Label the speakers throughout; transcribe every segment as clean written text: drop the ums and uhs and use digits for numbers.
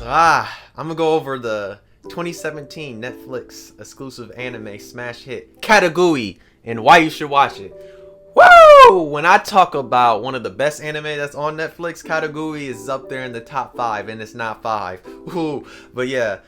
Speaker 1: I'm gonna go over the 2017 Netflix exclusive anime smash hit Kakegurui and why you should watch it. Woo! When I talk about one of the best anime that's on Netflix, Kakegurui is up there in the top 5, and it's not 5. Ooh, but yeah,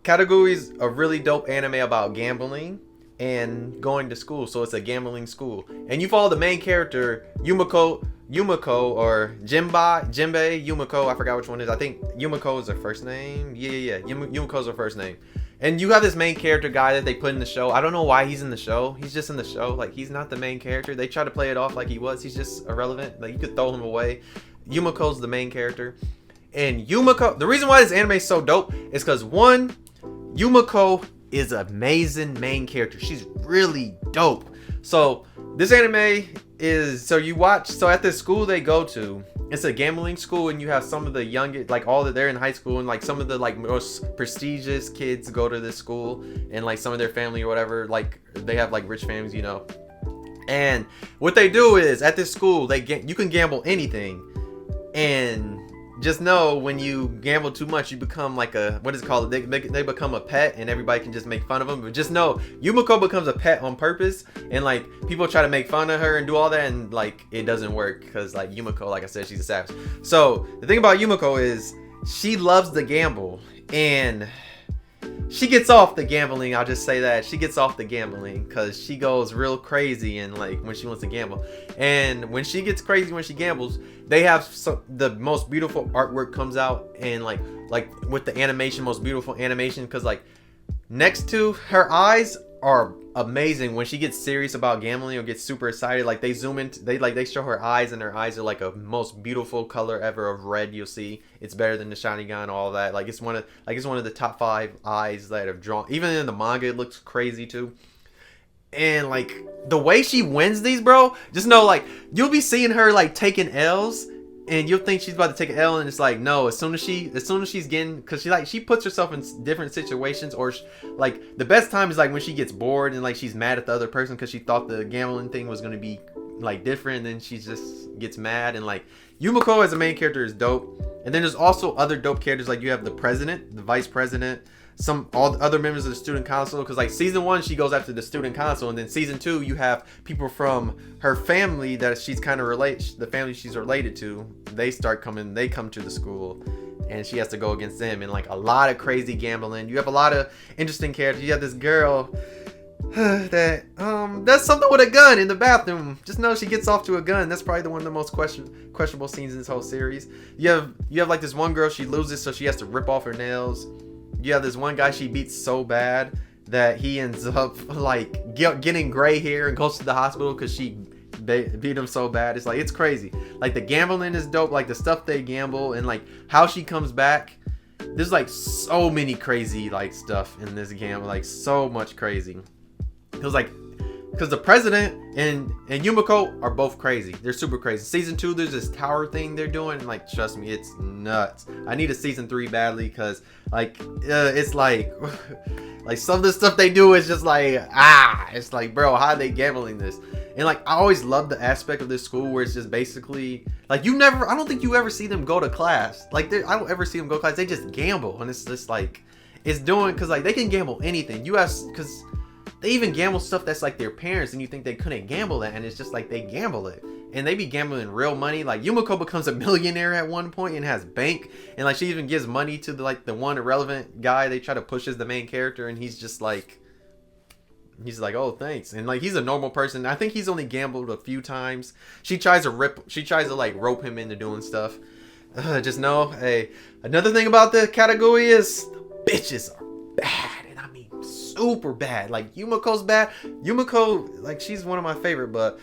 Speaker 1: Kakegurui is a really dope anime about gambling and going to school. So it's a gambling school, and you follow the main character Yumeko or Jinbei Yumeko. I forgot which one it is. I think Yumeko is her first name. Yeah. Yumeko's her first name. And you have this main character guy that they put in the show. I don't know why he's in the show. He's just in the show. Like, he's not the main character. They try to play it off like he was. He's just irrelevant. Like, you could throw him away. Yumeko's the main character. And Yumeko, the reason why this anime is so dope is because, one, Yumeko is an amazing main character. She's really dope. So this anime is, so at this school they go to, it's a gambling school, and you have some of the youngest, like they're in high school, and like some of the like most prestigious kids go to this school, and like some of their family or whatever, like they have like rich families, And what they do is at this school you can gamble anything, and just know when you gamble too much, you become like they become a pet, and everybody can just make fun of them. But just know Yumeko becomes a pet on purpose, and like people try to make fun of her and do all that, and like it doesn't work because like Yumeko, like I said, she's a savage. So the thing about Yumeko is she loves to gamble, and she gets off the gambling. I'll just say that she gets off the gambling because she goes real crazy, and like when she wants to gamble, and when she gets crazy when she gambles, they have the most beautiful artwork comes out, and like with the animation, most beautiful animation, because like next to her eyes are amazing. When she gets serious about gambling or gets super excited, like they zoom in, they show her eyes, and her eyes are like a most beautiful color ever of red. You'll see it's better than the Sharingan, all that. Like it's one of the top 5 eyes that have drawn. Even in the manga, it looks crazy too. And like the way she wins these, bro, just know like you'll be seeing her like taking L's, and you'll think she's about to take an L, and it's like no. As soon as she's getting, because she puts herself in different situations, or like the best time is like when she gets bored and like she's mad at the other person because she thought the gambling thing was gonna be like different, and then she just gets mad. And like Yumeko as a main character is dope, and then there's also other dope characters. Like you have the president, the vice president, all the other members of the student council, because like season 1 she goes after the student council, and then season 2 you have people from her family that she's kind of the family she's related to. They come to the school, and she has to go against them, and like a lot of crazy gambling. You have a lot of interesting characters. You have this girl that does something with a gun in the bathroom. Just know she gets off to a gun. That's probably one of the most questionable scenes in this whole series. You have like this one girl, she loses, so she has to rip off her nails. You have this one guy she beats so bad that he ends up like getting gray hair and goes to the hospital because she beat him so bad. It's like, it's crazy. Like the gambling is dope, like the stuff they gamble, and like how she comes back. There's like so many crazy like stuff in this game, like so much crazy. It was like, because the president and Yumeko are both crazy. They're super crazy. Season 2, there's this tower thing they're doing, and like, trust me, it's nuts. I need a season 3 badly, because like it's like like some of the stuff they do is just like it's like, bro, how are they gambling this? And like I always love the aspect of this school where it's just basically like I don't think you ever see them go to class. Like I don't ever see them go to class. They just gamble, and it's just like it's doing, because like they can gamble anything. Because they even gamble stuff that's like their parents, and you think they couldn't gamble that, and it's just like they gamble it, and they be gambling real money. Like Yumeko becomes a millionaire at one point and has bank, and like she even gives money to the one irrelevant guy they try to push as the main character, and he's like, oh, thanks. And like he's a normal person. I think he's only gambled a few times. She tries to like rope him into doing stuff. Just know, hey, another thing about the category is the bitches are bad, and I mean super bad. Like Yumeko's bad. Yumeko, like she's one of my favorite, but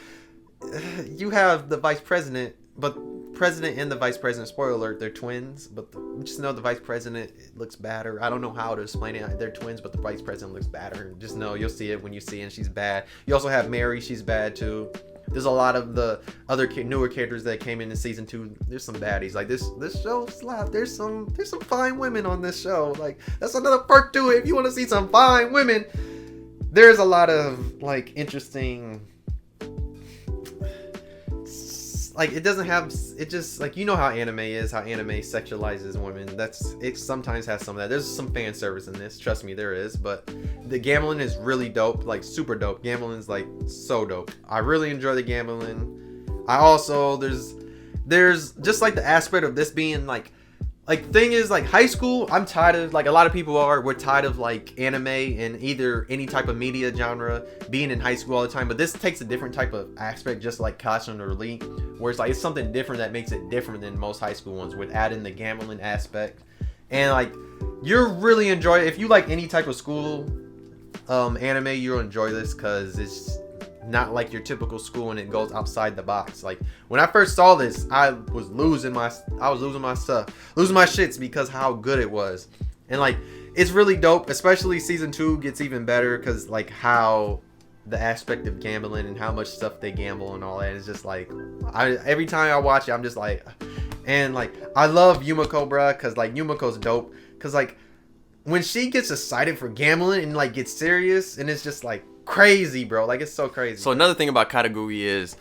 Speaker 1: you have the vice president, but president and the vice president, spoiler alert, they're twins, but just know the vice president looks badder. I don't know how to explain it. They're twins, but the vice president looks badder. Just know, you'll see it when you see it, and she's bad. You also have Mary, she's bad too. There's a lot of the other newer characters that came in season 2. There's some baddies. Like this show slap. There's some fine women on this show. Like that's another perk to it. If you want to see some fine women, there's a lot of like interesting just like it doesn't have it just like you know how anime is, how anime sexualizes women. It sometimes has some of that. There's some fan service in this, trust me, there is. But the gambling is really dope, like super dope. Gambling's like so dope. I really enjoy the gambling. I also there's just like the aspect of this being like thing is like high school. I'm tired of like a lot of people we're tired of like anime and either any type of media genre being in high school all the time. But this takes a different type of aspect, just like Caution or Elite, where it's like it's something different that makes it different than most high school ones, with adding the gambling aspect. And like you're really enjoy it. If you like any type of school anime, you'll enjoy this because it's not like your typical school and it goes outside the box. Like when I first saw this, I was losing my shits because how good it was. And like it's really dope, especially season 2 gets even better because like how the aspect of gambling and how much stuff they gamble and all that is just like every time I watch it I'm just like, and like I love Yumeko, bruh, because like Yumeko's dope because like when she gets excited for gambling and like gets serious and it's just like crazy, bro. Like it's so crazy.
Speaker 2: So another thing about Kakegurui is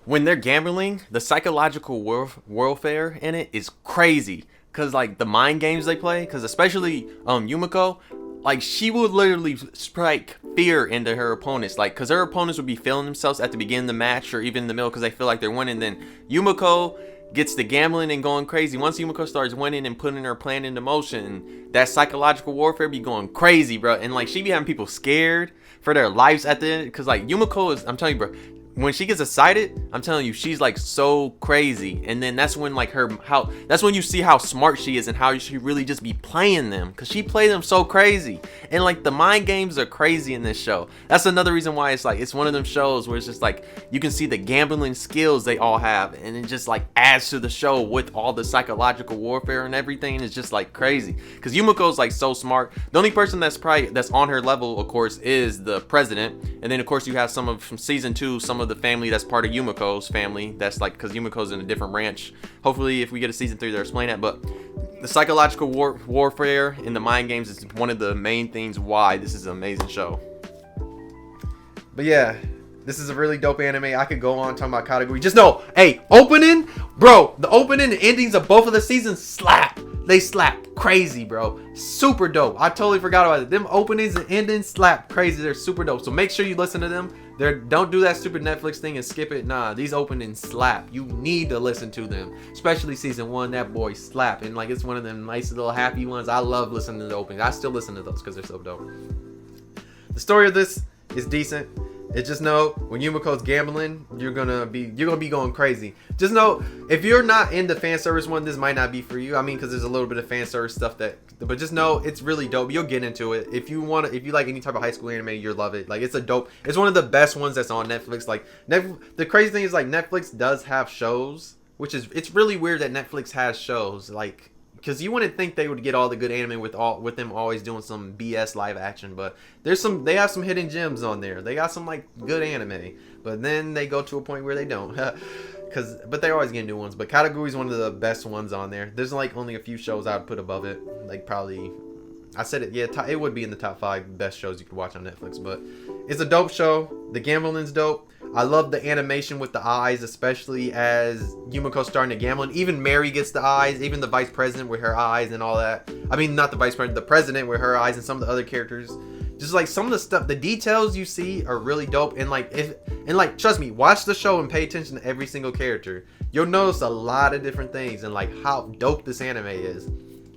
Speaker 2: when they're gambling, the psychological warfare in it is crazy. Cause like the mind games they play, cause especially Yumeko, like she would literally strike fear into her opponents. Like cause her opponents would be feeling themselves at the beginning of the match or even in the middle cause they feel like they're winning. Then Yumeko gets the gambling and going crazy. Once Yumeko starts winning and putting her plan into motion, that psychological warfare be going crazy, bro. And like she be having people scared for their lives at the end, because like Yumeko is, I'm telling you, bro, when she gets excited, I'm telling you, she's like so crazy. And then that's when like that's when you see how smart she is and how she really just be playing them, because she play them so crazy. And like the mind games are crazy in this show. That's another reason why it's like it's one of them shows where it's just like you can see the gambling skills they all have, and it just like adds to the show with all the psychological warfare and everything. It's just like crazy because Yumeko's like so smart. The only person that's on her level, of course, is the president. And then of course you have from season 2, some of the family that's part of Yumeko's family. That's like because Yumeko's in a different ranch. Hopefully if we get a season 3 they'll explain that. But the psychological warfare in the mind games is one of the main things why this is an amazing show.
Speaker 1: But yeah, this is a really dope anime. I could go on talking about Kakegurui. Just know, hey, opening, bro, the opening and endings of both of the seasons slap. They slap crazy, bro. Super dope. I totally forgot about it. Them openings and endings slap crazy. They're super dope. So make sure you listen to them. Don't do that stupid Netflix thing and skip it. Nah, these openings slap. You need to listen to them. Especially season 1. That boy slap. And like it's one of them nice little happy ones. I love listening to the openings. I still listen to those because they're so dope. The story of this is decent. It's just know when Yumeko's gambling, you're gonna be going crazy. Just know if you're not in the fan service one, this might not be for you. I mean, because there's a little bit of fan service stuff but just know it's really dope. You'll get into it if you like any type of high school anime. You'll love it. Like it's one of the best ones that's on Netflix. Like the crazy thing is like Netflix does have shows, it's really weird that Netflix has shows like. Because you wouldn't think they would get all the good anime with them always doing some BS live action, but they have some hidden gems on there. They got some like good anime, but then they go to a point where they don't. But they're always getting new ones. But Kakegurui is one of the best ones on there. There's like only a few shows I would put above it. Like probably, I said it, yeah, it would be in the top 5 best shows you could watch on Netflix. But it's a dope show. The gambling's dope. I love the animation with the eyes, especially as Yumeko's starting to gamble. And even Mary gets the eyes, even the vice president with her eyes and all that. I mean, not the vice president, the president with her eyes, and some of the other characters. Just like some of the stuff, the details you see are really dope. And like, trust me, watch the show and pay attention to every single character. You'll notice a lot of different things and like how dope this anime is.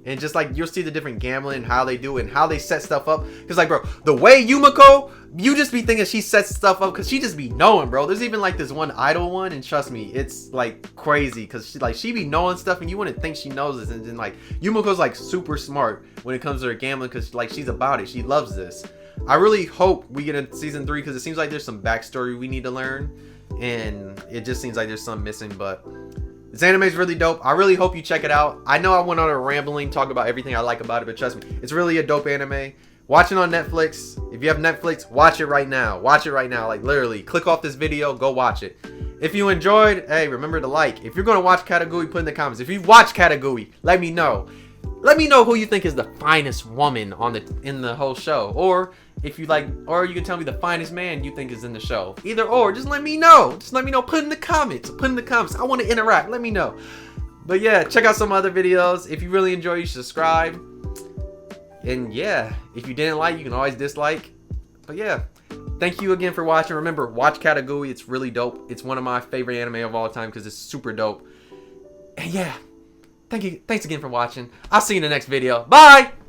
Speaker 1: And just like you'll see the different gambling and how they do it and how they set stuff up. Because like, bro, the way Yumeko, you just be thinking she sets stuff up because she just be knowing, bro. There's even like this one idol one, and trust me, it's like crazy because she be knowing stuff and you wouldn't think she knows this. And then like Yumeko's like super smart when it comes to her gambling because like she's about it. She loves this. I really hope we get in season 3 because it seems like there's some backstory we need to learn, and it just seems like there's some missing. But this anime is really dope. I really hope you check it out. I know I went on a rambling talk about everything I like about it, but trust me, it's really a dope anime. Watch it on Netflix. If you have Netflix, watch it right now. Watch it right now. Like literally, click off this video, go watch it. If you enjoyed, hey, remember to like. If you're gonna watch Kakegurui, put in the comments. If you watch Kakegurui, let me know. Let me know who you think is the finest woman in the whole show. Or if you like, or you can tell me the finest man you think is in the show. Either or, just let me know. Just let me know. Put in the comments. Put in the comments. I want to interact. Let me know. But yeah, check out some other videos. If you really enjoy, you should subscribe. And yeah, if you didn't like, you can always dislike. But yeah, thank you again for watching. Remember, watch Kakegurui. It's really dope. It's one of my favorite anime of all time because it's super dope. And yeah, thanks again for watching. I'll see you in the next video. Bye!